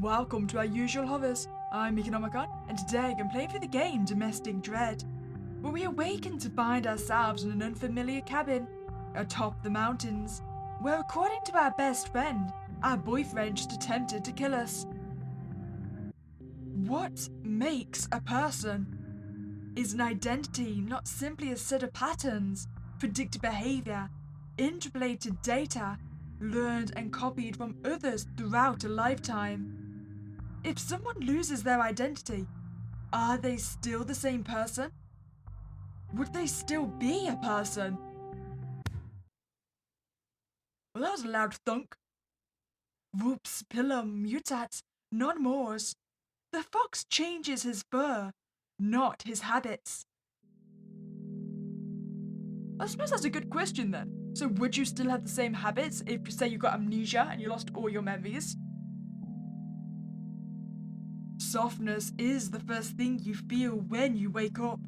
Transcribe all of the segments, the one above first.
Welcome to our usual hovers. I'm Meeka Nomicon, and today I'm playing through the game Domestic Dread, where we awaken to find ourselves in an unfamiliar cabin atop the mountains, where according to our best friend, our boyfriend just attempted to kill us. What makes a person is an identity, not simply a set of patterns, predicted behavior, interpolated data, learned and copied from others throughout a lifetime. If someone loses their identity, are they still the same person? Would they still be a person? Well, that was a loud thunk. Whoops, pilum, mutat, non mores. The fox changes his fur, not his habits. I suppose that's a good question then. So would you still have the same habits if, say, you got amnesia and you lost all your memories? Softness is the first thing you feel when you wake up.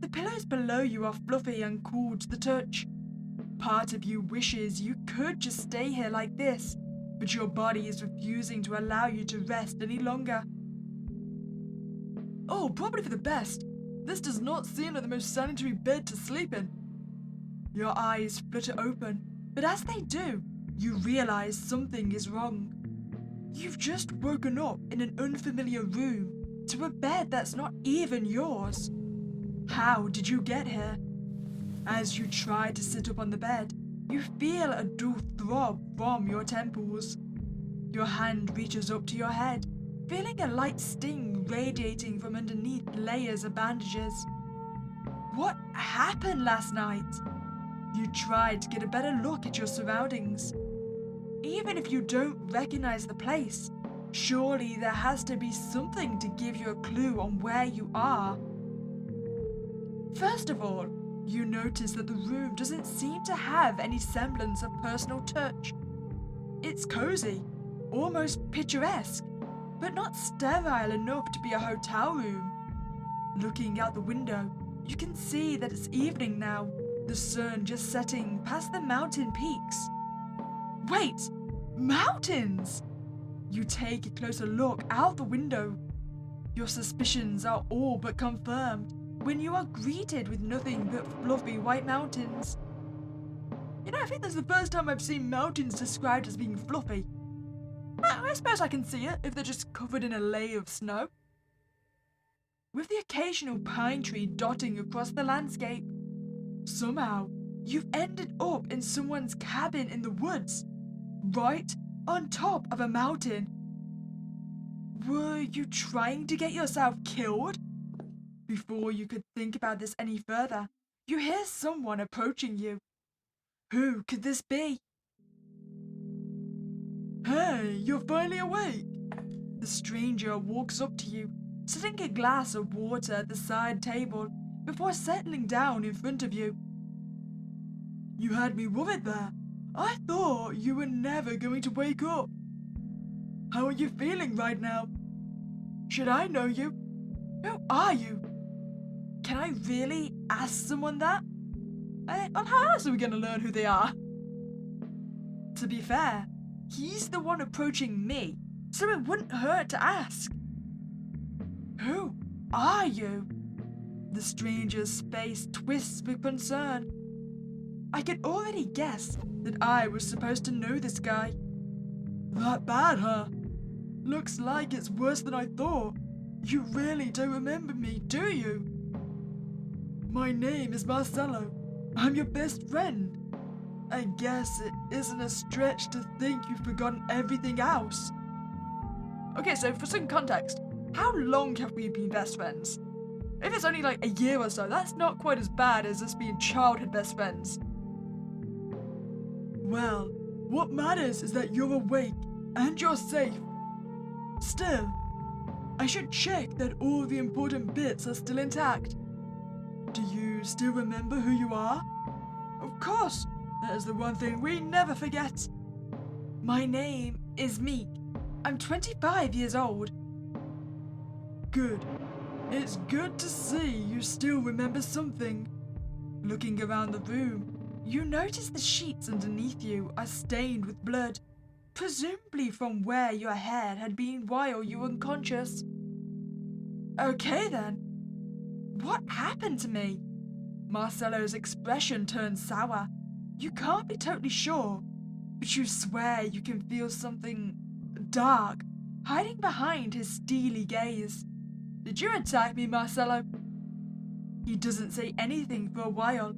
The pillows below you are fluffy and cool to the touch. Part of you wishes you could just stay here like this, but your body is refusing to allow you to rest any longer. Oh, probably for the best. This does not seem like the most sanitary bed to sleep in. Your eyes flutter open, but as they do, you realize something is wrong. You've just woken up in an unfamiliar room to a bed that's not even yours. How did you get here? As you try to sit up on the bed, you feel a dull throb from your temples. Your hand reaches up to your head, feeling a light sting radiating from underneath layers of bandages. What happened last night? You tried to get a better look at your surroundings. Even if you don't recognize the place, surely there has to be something to give you a clue on where you are. First of all, you notice that the room doesn't seem to have any semblance of personal touch. It's cozy, almost picturesque, but not sterile enough to be a hotel room. Looking out the window, you can see that it's evening now, the sun just setting past the mountain peaks. Wait! Mountains! You take a closer look out the window. Your suspicions are all but confirmed when you are greeted with nothing but fluffy white mountains. You know, I think that's the first time I've seen mountains described as being fluffy. I suppose I can see it if they're just covered in a layer of snow. With the occasional pine tree dotting across the landscape. Somehow, you've ended up in someone's cabin in the woods, right on top of a mountain. Were you trying to get yourself killed? Before you could think about this any further, you hear someone approaching you. Who could this be? Hey, you're finally awake! The stranger walks up to you, setting a glass of water at the side table before settling down in front of you. You had me worried there. I thought you were never going to wake up. How are you feeling right now? Should I know you? Who are you? Can I really ask someone that? Well, how else are we going to learn who they are? To be fair, he's the one approaching me, so it wouldn't hurt to ask. Who are you? The stranger's face twists with concern. I could already guess that I was supposed to know this guy. That bad, huh? Looks like it's worse than I thought. You really don't remember me, do you? My name is Marcelo. I'm your best friend. I guess it isn't a stretch to think you've forgotten everything else. Okay, so for some context, how long have we been best friends? If it's only like a year or so, that's not quite as bad as us being childhood best friends. Well, what matters is that you're awake and you're safe. Still, I should check that all the important bits are still intact. Do you still remember who you are? Of course, that is the one thing we never forget. My name is Meek. I'm 25 years old. Good. It's good to see you still remember something. Looking around the room, you notice the sheets underneath you are stained with blood. presumably from where your head had been while you were unconscious. Okay then. What happened to me? Marcelo's expression turned sour. You can't be totally sure, but you swear you can feel something dark hiding behind his steely gaze. Did you attack me, Marcelo? He doesn't say anything for a while.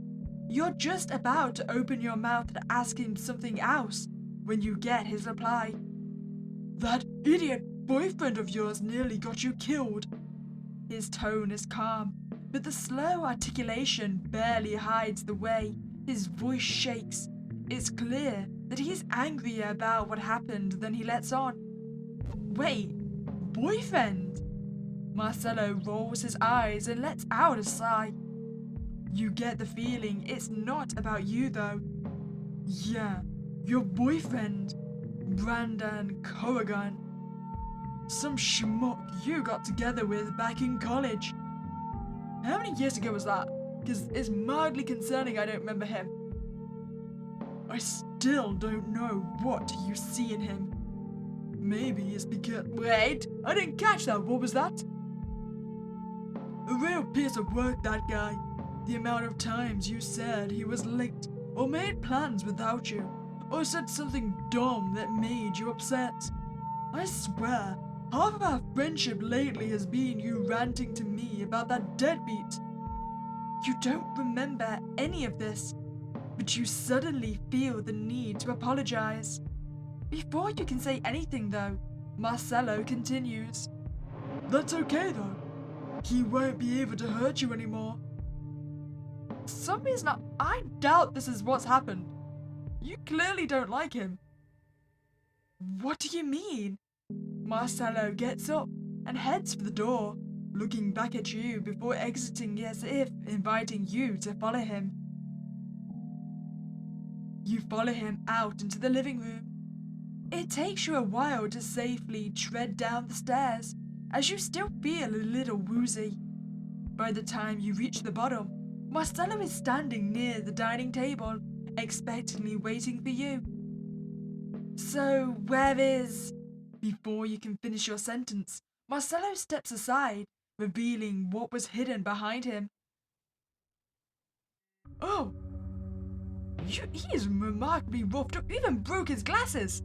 You're just about to open your mouth to ask him something else when you get his reply. That idiot boyfriend of yours nearly got you killed. His tone is calm, but the slow articulation barely hides the way his voice shakes. It's clear that he's angrier about what happened than he lets on. Wait, boyfriend? Marcelo rolls his eyes and lets out a sigh. You get the feeling it's not about you though. Yeah, your boyfriend, Brandon Corrigan. Some schmuck you got together with back in college. How many years ago was that? Because it's mildly concerning I don't remember him. I still don't know what you see in him. Maybe it's because... Wait, I didn't catch that. What was that? A real piece of work, that guy. The amount of times you said he was linked, or made plans without you, or said something dumb that made you upset. I swear, half of our friendship lately has been you ranting to me about that deadbeat. You don't remember any of this, but you suddenly feel the need to apologize. Before you can say anything though, Marcelo continues. That's okay though. He won't be able to hurt you anymore. For some reason, I doubt this is what's happened. You clearly don't like him. What do you mean? Marcelo gets up and heads for the door, looking back at you before exiting as if inviting you to follow him. You follow him out into the living room. It takes you a while to safely tread down the stairs, as you still feel a little woozy. By the time you reach the bottom, Marcelo is standing near the dining table, expectantly waiting for you. So, where is... Before you can finish your sentence, Marcelo steps aside, revealing what was hidden behind him. Oh! He is remarkably roughed up, even broke his glasses!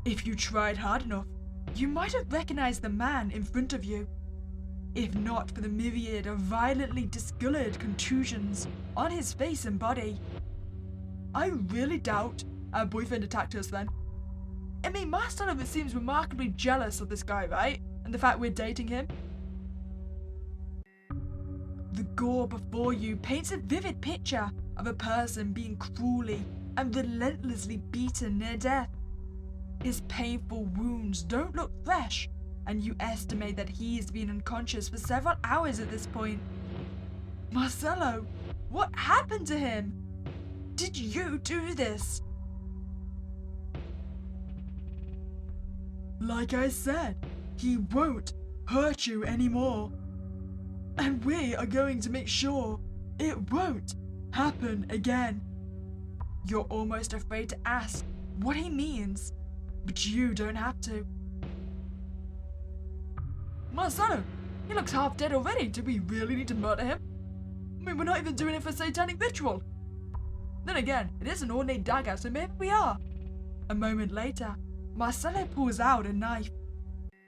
If you tried hard enough, you might have recognized the man in front of you. If not for the myriad of violently discolored contusions on his face and body. I really doubt our boyfriend attacked us then. I mean, Marcelo seems remarkably jealous of this guy, right? And the fact we're dating him. The gore before you paints a vivid picture of a person being cruelly and relentlessly beaten near death. His painful wounds don't look fresh, and you estimate that he's been unconscious for several hours at this point. Marcelo, what happened to him? Did you do this? Like I said, he won't hurt you anymore. And we are going to make sure it won't happen again. You're almost afraid to ask what he means, but you don't have to. Marcelo, he looks half dead already. Do we really need to murder him? I mean, we're not even doing it for satanic ritual. Then again, it is an ornate dagger, so maybe we are. A moment later, Marcelo pulls out a knife.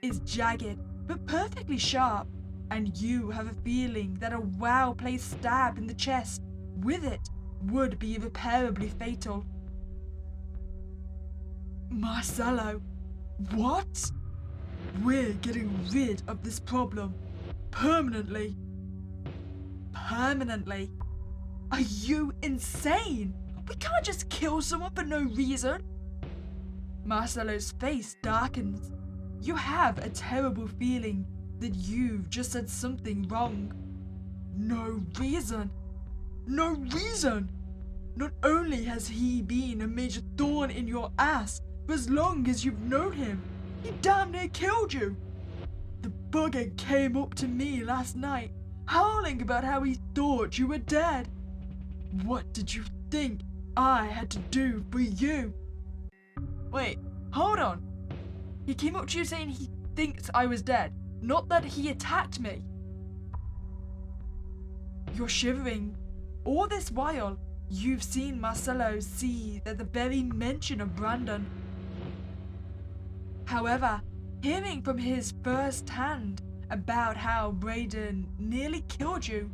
It's jagged, but perfectly sharp, and you have a feeling that a well-placed stab in the chest with it would be irreparably fatal. Marcelo, what? We're getting rid of this problem. Permanently. Permanently? Are you insane? We can't just kill someone for no reason. Marcelo's face darkens. You have a terrible feeling that you've just said something wrong. No reason. No reason. Not only has he been a major thorn in your ass for as long as you've known him, he damn near killed you. The bugger came up to me last night, howling about how he thought you were dead. What did you think I had to do for you? Wait, hold on. He came up to you saying he thinks I was dead, not that he attacked me. You're shivering. All this while, you've seen Marcelo seethe at the very mention of Brandon. However, hearing from his first hand about how Brayden nearly killed you,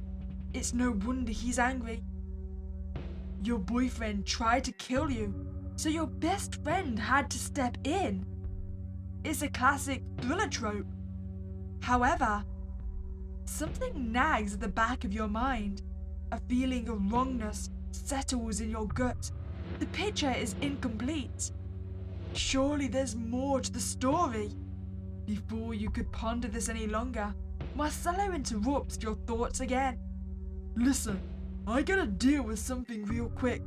it's no wonder he's angry. Your boyfriend tried to kill you, so your best friend had to step in. It's a classic thriller trope. However, something nags at the back of your mind. A feeling of wrongness settles in your gut. The picture is incomplete. Surely there's more to the story. Before you could ponder this any longer, Marcelo interrupts your thoughts again. Listen, I gotta deal with something real quick.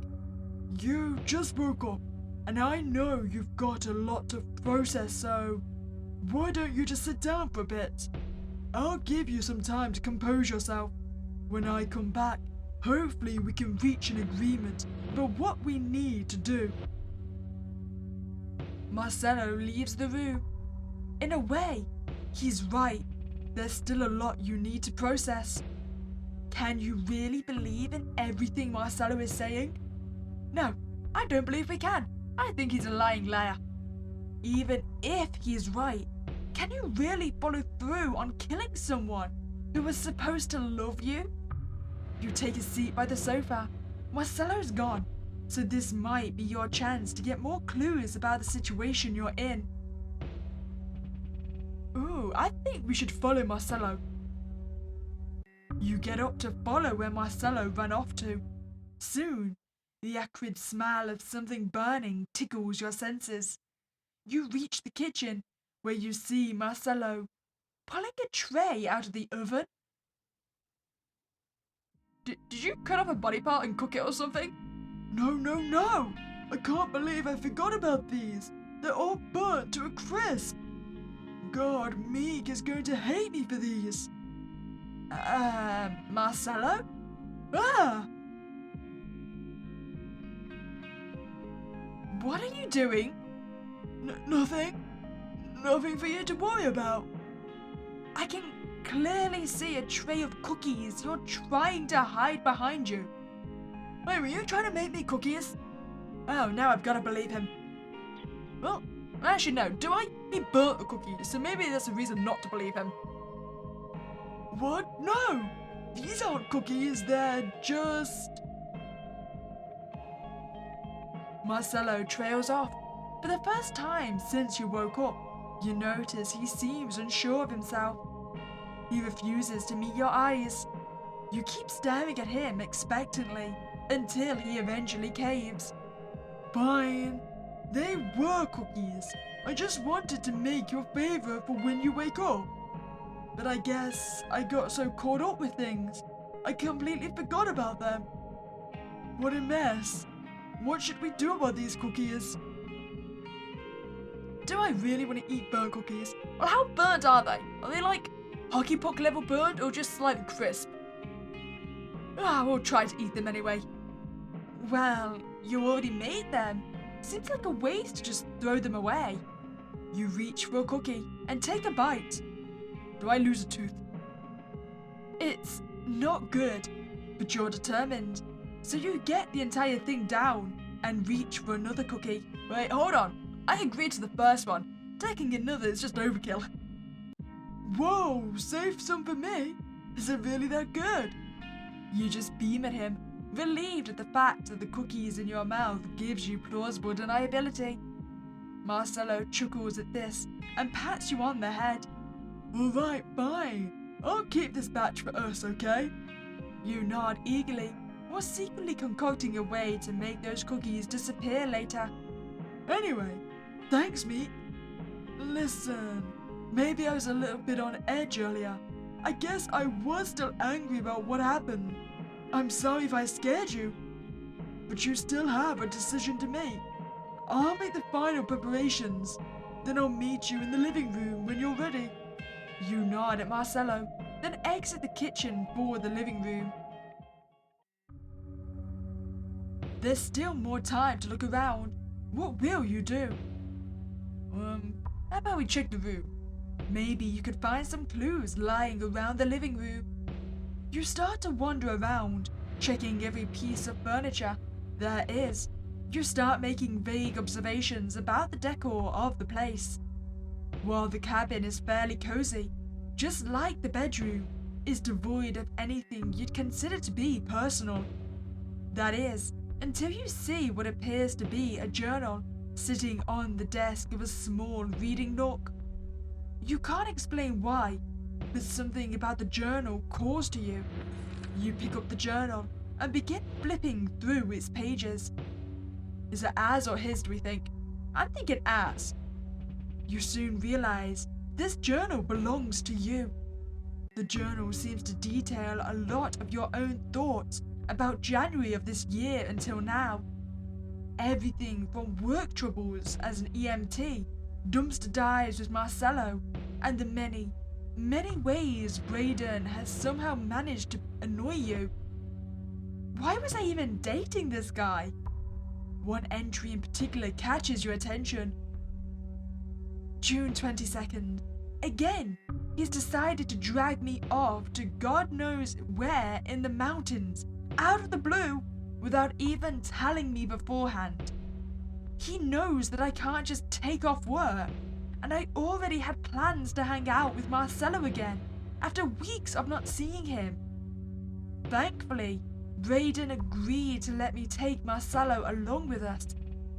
You just woke up, and I know you've got a lot to process, so why don't you just sit down for a bit? I'll give you some time to compose yourself. When I come back, hopefully we can reach an agreement about what we need to do. Marcelo leaves the room. In a way, he's right. There's still a lot you need to process. Can you really believe in everything Marcelo is saying? No, I don't believe we can. I think he's a lying liar. Even if he's right, can you really follow through on killing someone who was supposed to love you? You take a seat by the sofa. Marcelo's gone, so this might be your chance to get more clues about the situation you're in. Ooh, I think we should follow Marcelo. You get up to follow where Marcelo ran off to. Soon, the acrid smell of something burning tickles your senses. You reach the kitchen, where you see Marcelo pulling a tray out of the oven. Did you cut off a body part and cook it or something? No! I can't believe I forgot about these. They're all burnt to a crisp. God, Meek is going to hate me for these. Marcelo? Ah! What are you doing? Nothing. Nothing for you to worry about. I can clearly see a tray of cookies you're trying to hide behind you. Wait, were you trying to make me cookies? Oh, now I've got to believe him. Well, actually no, he burnt the cookies, so maybe that's a reason not to believe him. What? No! These aren't cookies, they're just... Marcelo trails off. For the first time since you woke up, you notice he seems unsure of himself. He refuses to meet your eyes. You keep staring at him expectantly until he eventually caves. Fine. They were cookies. I just wanted to make your favor for when you wake up. But I guess I got so caught up with things, I completely forgot about them. What a mess. What should we do about these cookies? Do I really want to eat burnt cookies? Well, how burnt are they? Are they like hockey puck level burnt or just slightly crisp? We'll try to eat them anyway. Well, you already made them. Seems like a waste to just throw them away. You reach for a cookie and take a bite. Do I lose a tooth? It's not good, but you're determined. So you get the entire thing down and reach for another cookie. Wait, hold on. I agreed to the first one. Taking another is just overkill. Whoa, save some for me? Is it really that good? You just beam at him, relieved at the fact that the cookies in your mouth gives you plausible deniability. Marcelo chuckles at this and pats you on the head. Alright, fine. I'll keep this batch for us, okay? You nod eagerly, while secretly concocting a way to make those cookies disappear later. Anyway, thanks, Meek. Listen, maybe I was a little bit on edge earlier. I guess I was still angry about what happened. I'm sorry if I scared you, but you still have a decision to make. I'll make the final preparations, then I'll meet you in the living room when you're ready. You nod at Marcelo, then exit the kitchen for the living room. There's still more time to look around. What will you do? How about we check the room? Maybe you could find some clues lying around the living room. You start to wander around, checking every piece of furniture there is. You start making vague observations about the decor of the place. While the cabin is fairly cozy, just like the bedroom, is devoid of anything you'd consider to be personal. That is, until you see what appears to be a journal sitting on the desk of a small reading nook. You can't explain why, but something about the journal calls to you. You pick up the journal and begin flipping through its pages. Is it ours or his, do we think? I'm thinking ours. You soon realize this journal belongs to you. The journal seems to detail a lot of your own thoughts about January of this year until now. Everything from work troubles as an EMT, dumpster dives with Marcelo, and the many, many ways Braden has somehow managed to annoy you. Why was I even dating this guy? One entry in particular catches your attention. June 22nd. Again, he's decided to drag me off to God knows where in the mountains, out of the blue, without even telling me beforehand. He knows that I can't just take off work, and I already had plans to hang out with Marcelo again, after weeks of not seeing him. Thankfully, Braden agreed to let me take Marcelo along with us,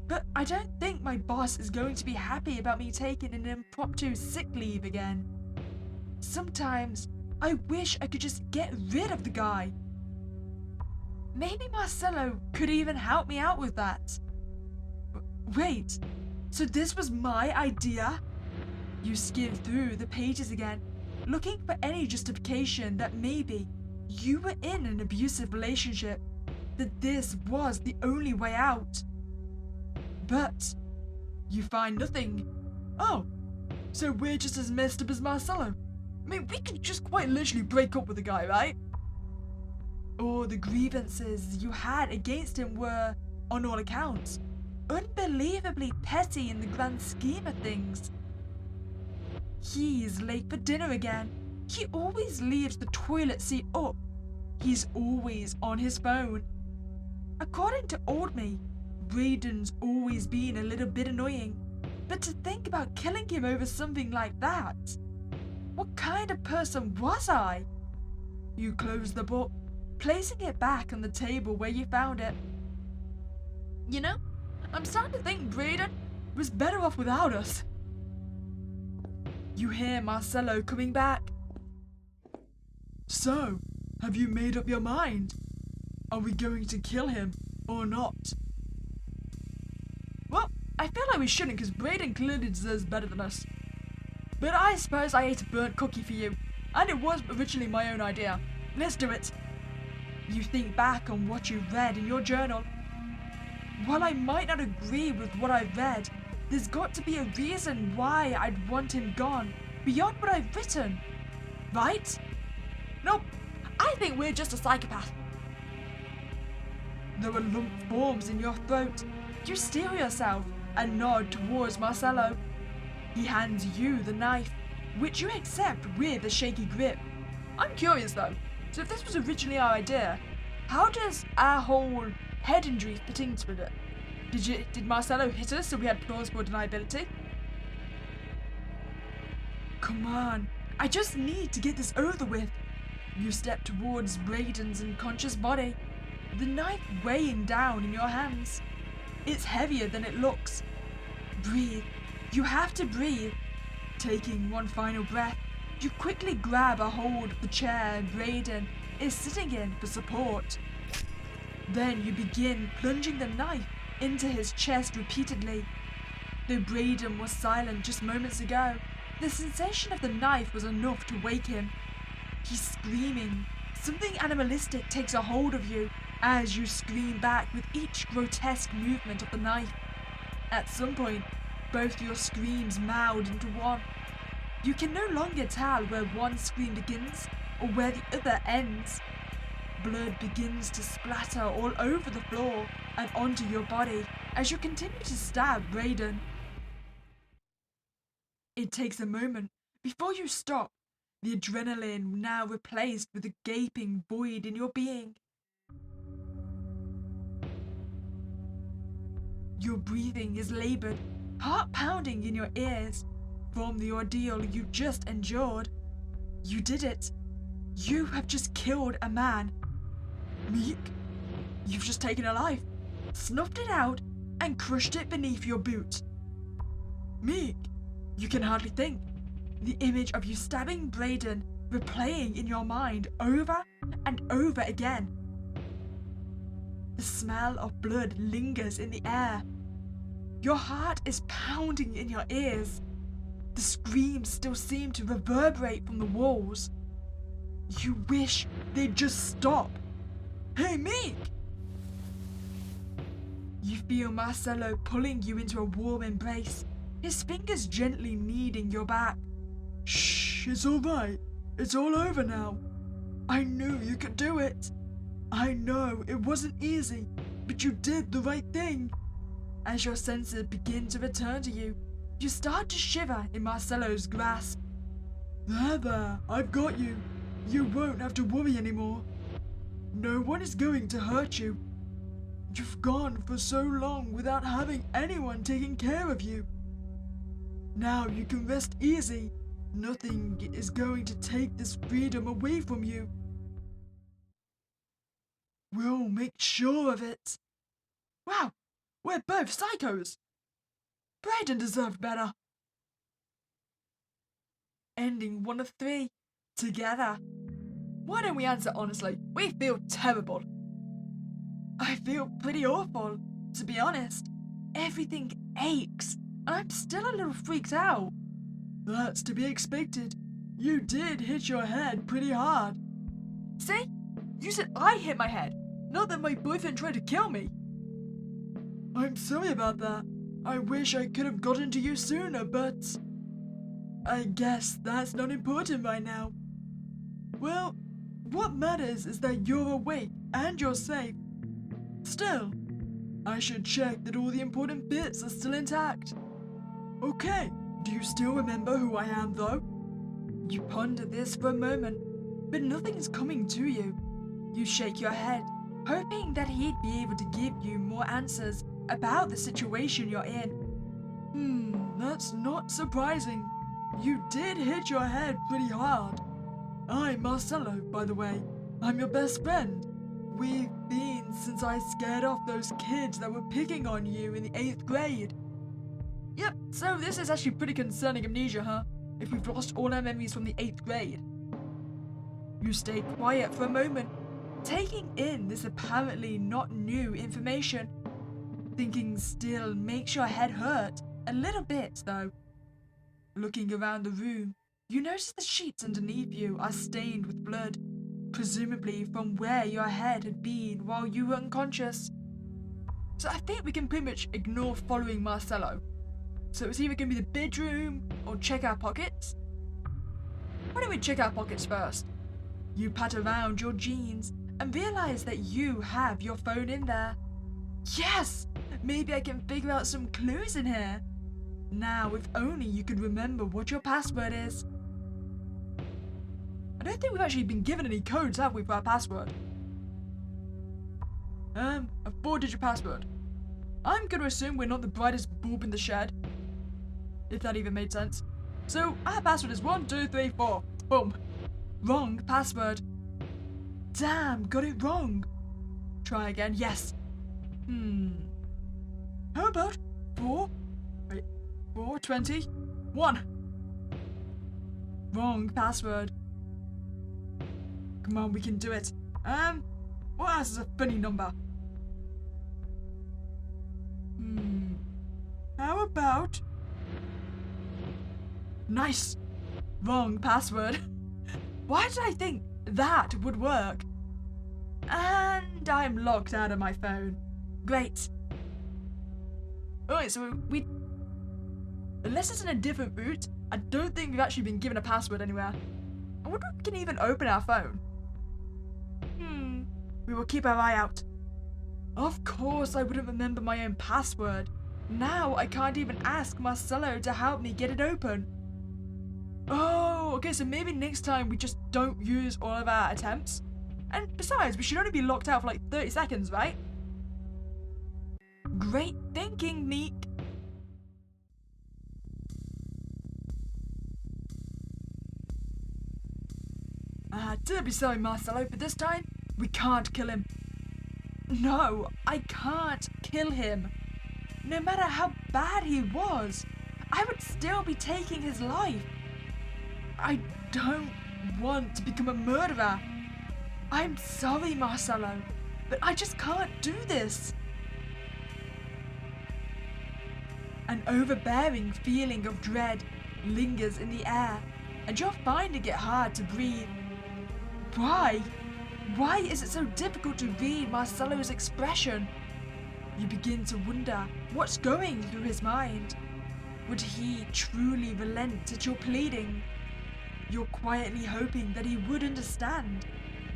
but I don't think my boss is going to be happy about me taking an impromptu sick leave again. Sometimes, I wish I could just get rid of the guy. Maybe Marcelo could even help me out with that. Wait, so this was my idea? You skim through the pages again, looking for any justification that maybe you were in an abusive relationship, that this was the only way out. But you find nothing. Oh, so we're just as messed up as Marcelo. I mean, we could just quite literally break up with the guy, right? All the grievances you had against him were, on all accounts, unbelievably petty in the grand scheme of things. He's late for dinner again. He always leaves the toilet seat up. He's always on his phone. According to old me, Braden's always been a little bit annoying, but to think about killing him over something like that, what kind of person was I? You close the book, placing it back on the table where you found it. You know, I'm starting to think Braden was better off without us. You hear Marcelo coming back. So, have you made up your mind? Are we going to kill him or not? Well, I feel like we shouldn't because Braden clearly deserves better than us. But I suppose I ate a burnt cookie for you, and it was originally my own idea. Let's do it. You think back on what you read in your journal. While I might not agree with what I read, there's got to be a reason why I'd want him gone, beyond what I've written. Right? Nope. I think we're just a psychopath. There are lump forms in your throat. You steel yourself and nod towards Marcelo. He hands you the knife, which you accept with a shaky grip. I'm curious though, so if this was originally our idea, how does our whole head injury fit into it? Did Marcelo hit us so we had plausible deniability? Come on, I just need to get this over with. You step towards Braden's unconscious body, the knife weighing down in your hands. It's heavier than it looks. Breathe. You have to breathe. Taking one final breath, you quickly grab a hold of the chair Braden is sitting in for support. Then you begin plunging the knife into his chest repeatedly. Though Braden was silent just moments ago, the sensation of the knife was enough to wake him. He's screaming. Something animalistic takes a hold of you as you scream back with each grotesque movement of the knife. At some point, both your screams meld into one. You can no longer tell where one scream begins or where the other ends. Blood begins to splatter all over the floor and onto your body as you continue to stab Braden. It takes a moment before you stop, the adrenaline now replaced with a gaping void in your being. Your breathing is labored, heart pounding in your ears from the ordeal you just endured. You did it. You have just killed a man. Meek, you've just taken a life, snuffed it out, and crushed it beneath your boot. Meek, you can hardly think. The image of you stabbing Braden replaying in your mind over and over again. The smell of blood lingers in the air. Your heart is pounding in your ears. The screams still seem to reverberate from the walls. You wish they'd just stop. Hey, Meek! You feel Marcelo pulling you into a warm embrace, his fingers gently kneading your back. Shh, it's all right. It's all over now. I knew you could do it. I know it wasn't easy, but you did the right thing. As your senses begin to return to you, you start to shiver in Marcelo's grasp. There, I've got you. You won't have to worry anymore. No one is going to hurt you. You've gone for so long without having anyone taking care of you. Now you can rest easy. Nothing is going to take this freedom away from you. We'll make sure of it. Wow, we're both psychos. Braden deserved better. Ending 1 of 3. Together. Why don't we answer honestly? We feel terrible. I feel pretty awful, to be honest. Everything aches, and I'm still a little freaked out. That's to be expected. You did hit your head pretty hard. See? You said I hit my head, not that my boyfriend tried to kill me. I'm sorry about that. I wish I could have gotten to you sooner, but I guess that's not important right now. Well, what matters is that you're awake and you're safe. Still, I should check that all the important bits are still intact. Okay, do you still remember who I am though? You ponder this for a moment, but nothing is coming to you. You shake your head, hoping that he'd be able to give you more answers about the situation you're in. That's not surprising. You did hit your head pretty hard. I'm Marcelo, by the way. I'm your best friend. We've been since I scared off those kids that were picking on you in the 8th grade. Yep, so this is actually pretty concerning amnesia, huh? If we've lost all our memories from the 8th grade. You stay quiet for a moment, taking in this apparently not new information. Thinking still makes your head hurt, a little bit though. Looking around the room, you notice the sheets underneath you are stained with blood, presumably from where your head had been while you were unconscious. So I think we can pretty much ignore following Marcelo. So it's either going to be the bedroom or check our pockets. Why don't we check our pockets first? You pat around your jeans and realize that you have your phone in there. Yes! Maybe I can figure out some clues in here. Now, if only you could remember what your password is. I don't think we've actually been given any codes, have we, for our password? A 4-digit password. I'm going to assume we're not the brightest bulb in the shed. If that even made sense. So, our password is 1, 2, 3, 4. Boom. Wrong password. Damn, got it wrong. Try again. Yes. How about 4? Wait. 4, 20, 1. Wrong password. Come on, we can do it. What else is a funny number? How about... Nice! Wrong password. Why did I think that would work? And I'm locked out of my phone. Great. Alright, so we... Unless it's in a different route, I don't think we've actually been given a password anywhere. I wonder if we can even open our phone. We will keep our eye out. Of course I wouldn't remember my own password. Now I can't even ask Marcelo to help me get it open. Oh, okay, so maybe next time we just don't use all of our attempts. And besides, we should only be locked out for like 30 seconds, right? Great thinking, Meek. Terribly sorry, Marcelo, but this time, we can't kill him. No, I can't kill him. No matter how bad he was, I would still be taking his life. I don't want to become a murderer. I'm sorry, Marcelo, but I just can't do this. An overbearing feeling of dread lingers in the air, and you're finding it hard to breathe. Why? Why is it so difficult to read Marcelo's expression? You begin to wonder what's going through his mind. Would he truly relent at your pleading? You're quietly hoping that he would understand.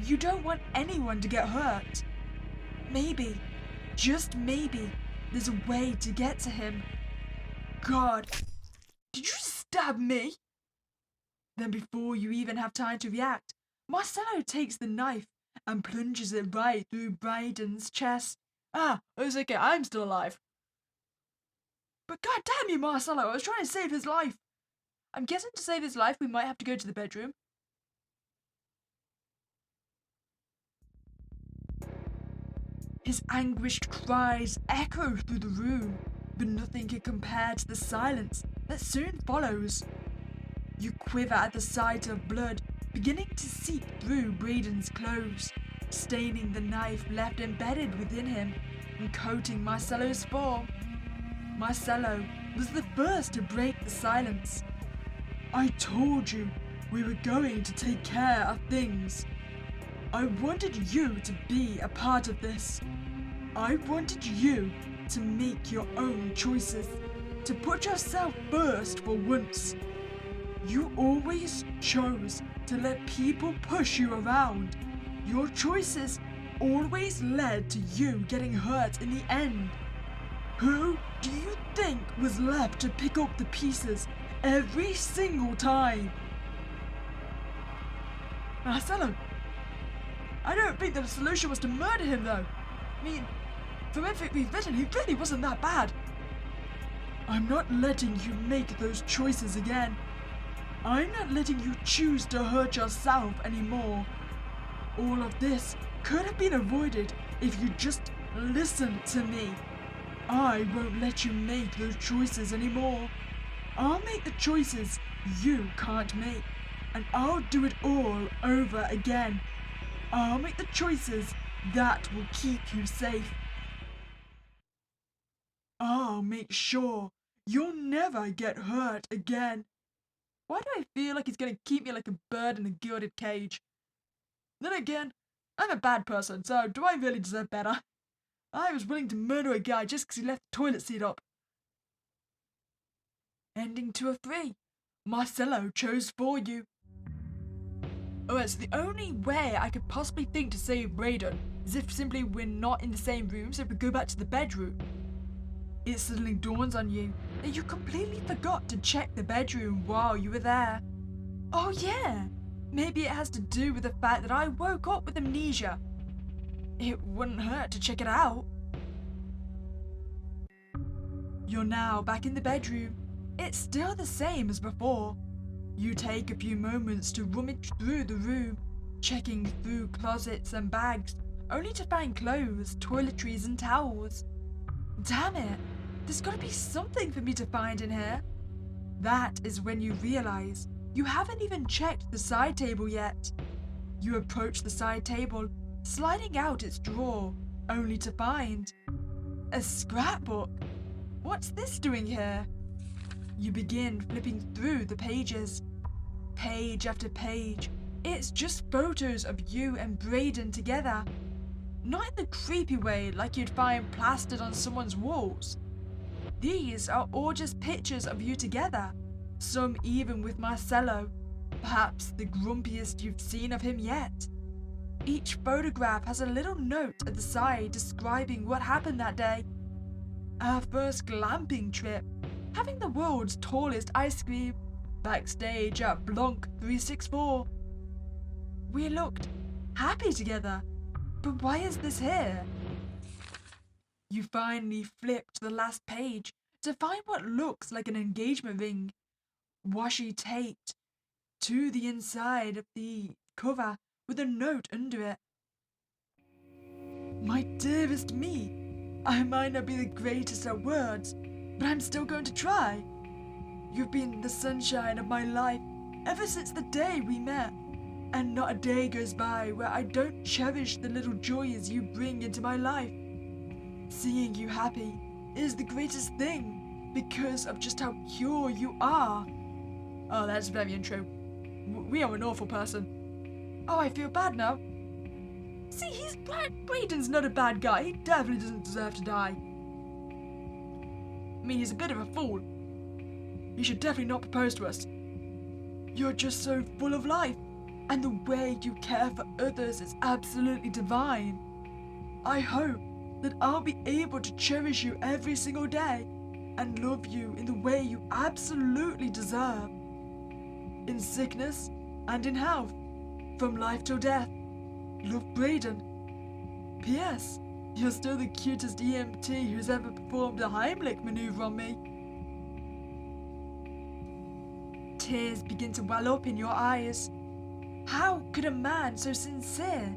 You don't want anyone to get hurt. Maybe, just maybe, there's a way to get to him. God, did you stab me? Then before you even have time to react, Marcelo takes the knife and plunges it right through Brayden's chest. Ah, it's okay, I'm still alive. But god damn you, Marcelo, I was trying to save his life. I'm guessing to save his life we might have to go to the bedroom. His anguished cries echo through the room, but nothing can compare to the silence that soon follows. You quiver at the sight of blood beginning to seep through Brayden's clothes, staining the knife left embedded within him and coating Marcelo's form. Marcelo was the first to break the silence. I told you we were going to take care of things. I wanted you to be a part of this. I wanted you to make your own choices, to put yourself first for once. You always chose to let people push you around. Your choices always led to you getting hurt in the end. Who do you think was left to pick up the pieces every single time? Marcelo, I don't think that the solution was to murder him though. I mean, from everything we've written, he really wasn't that bad. I'm not letting you make those choices again. I'm not letting you choose to hurt yourself anymore. All of this could have been avoided if you just listened to me. I won't let you make those choices anymore. I'll make the choices you can't make, and I'll do it all over again. I'll make the choices that will keep you safe. I'll make sure you'll never get hurt again. Why do I feel like he's gonna keep me like a bird in a gilded cage? Then again, I'm a bad person, so do I really deserve better? I was willing to murder a guy just because he left the toilet seat up. Ending to a 3. Marcelo chose for you. Alright, so the only way I could possibly think to save Brayden is if simply we're not in the same room, so if we go back to the bedroom. It suddenly dawns on you that you completely forgot to check the bedroom while you were there. Oh yeah, maybe it has to do with the fact that I woke up with amnesia. It wouldn't hurt to check it out. You're now back in the bedroom. It's still the same as before. You take a few moments to rummage through the room, checking through closets and bags, only to find clothes, toiletries and towels. Damn it, there's gotta be something for me to find in here. That is when you realize you haven't even checked the side table yet. You approach the side table, sliding out its drawer, only to find a scrapbook. What's this doing here? You begin flipping through the pages. Page after page, it's just photos of you and Brayden together. Not in the creepy way like you'd find plastered on someone's walls. These are all just pictures of you together, some even with Marcelo, perhaps the grumpiest you've seen of him yet. Each photograph has a little note at the side describing what happened that day. Our first glamping trip, having the world's tallest ice cream, backstage at Blanc 364. We looked happy together, but why is this here? You finally flip to the last page to find what looks like an engagement ring, washi taped to the inside of the cover with a note under it. My dearest me, I might not be the greatest at words, but I'm still going to try. You've been the sunshine of my life ever since the day we met, and not a day goes by where I don't cherish the little joys you bring into my life. Seeing you happy is the greatest thing because of just how pure you are. Oh, that's very untrue. We are an awful person. Oh, I feel bad now. See, Braden's not a bad guy. He definitely doesn't deserve to die. I mean, he's a bit of a fool. He should definitely not propose to us. You're just so full of life, and the way you care for others is absolutely divine. I hope that I'll be able to cherish you every single day and love you in the way you absolutely deserve. In sickness and in health, from life till death. Love, Braden. P.S. You're still the cutest EMT who's ever performed a Heimlich maneuver on me. Tears begin to well up in your eyes. How could a man so sincere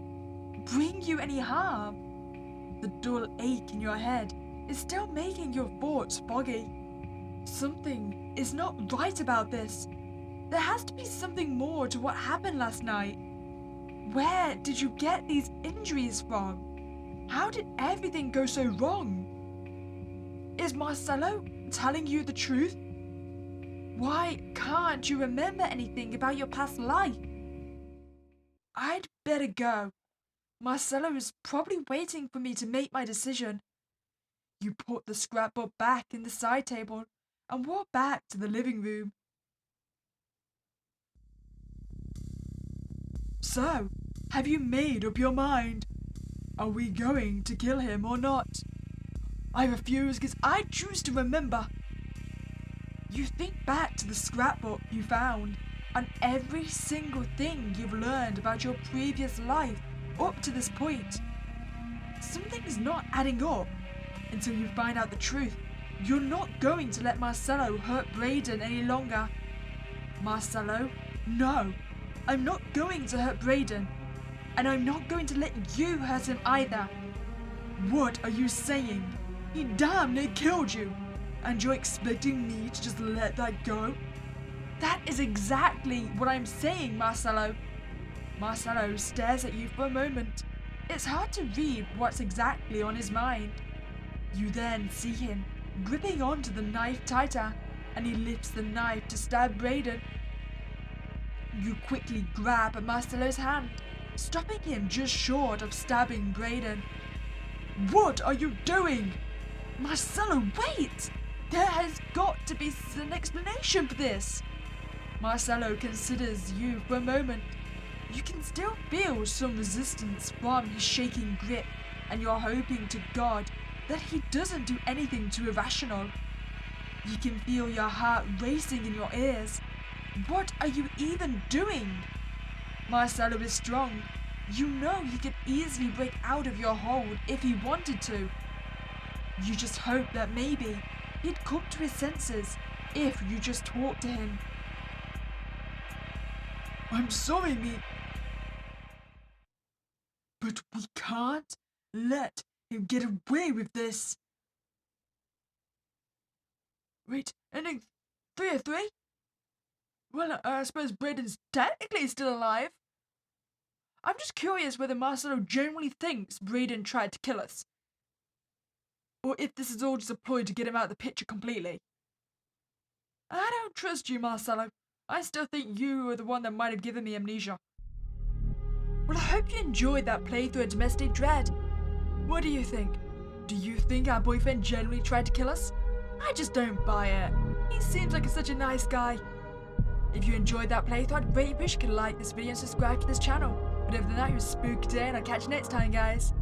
bring you any harm? The dull ache in your head is still making your thoughts foggy. Something is not right about this. There has to be something more to what happened last night. Where did you get these injuries from? How did everything go so wrong? Is Marcelo telling you the truth? Why can't you remember anything about your past life? I'd better go. Marcelo is probably waiting for me to make my decision. You put the scrapbook back in the side table and walk back to the living room. So, have you made up your mind? Are we going to kill him or not? I refuse because I choose to remember. You think back to the scrapbook you found and every single thing you've learned about your previous life up to this point. Something's not adding up until you find out the truth. You're not going to let Marcelo hurt Braden any longer. Marcelo, no. I'm not going to hurt Braden, and I'm not going to let you hurt him either. What are you saying? He damn near killed you, and you're expecting me to just let that go? That is exactly what I'm saying, Marcelo. Marcelo stares at you for a moment. It's hard to read what's exactly on his mind. You then see him gripping onto the knife tighter, and he lifts the knife to stab Braden. You quickly grab at Marcelo's hand, stopping him just short of stabbing Braden. What are you doing? Marcelo, wait! There has got to be an explanation for this. Marcelo considers you for a moment. You can still feel some resistance from his shaking grip, and you're hoping to God that he doesn't do anything too irrational. You can feel your heart racing in your ears. What are you even doing? Marcelo is strong. You know he could easily break out of your hold if he wanted to. You just hope that maybe he'd come to his senses if you just talk to him. I'm sorry, Meek. But we can't let him get away with this. Wait, ending 3-3? Well, I suppose Braden's technically still alive. I'm just curious whether Marcelo genuinely thinks Braden tried to kill us. Or if this is all just a ploy to get him out of the picture completely. I don't trust you, Marcelo. I still think you were the one that might have given me amnesia. Well, I hope you enjoyed that playthrough of Domestic Dread. What do you think? Do you think our boyfriend genuinely tried to kill us? I just don't buy it. He seems like such a nice guy. If you enjoyed that playthrough, I'd greatly appreciate you could like this video and subscribe to this channel. But other than that, it was a spooky day, and I'll catch you next time, guys.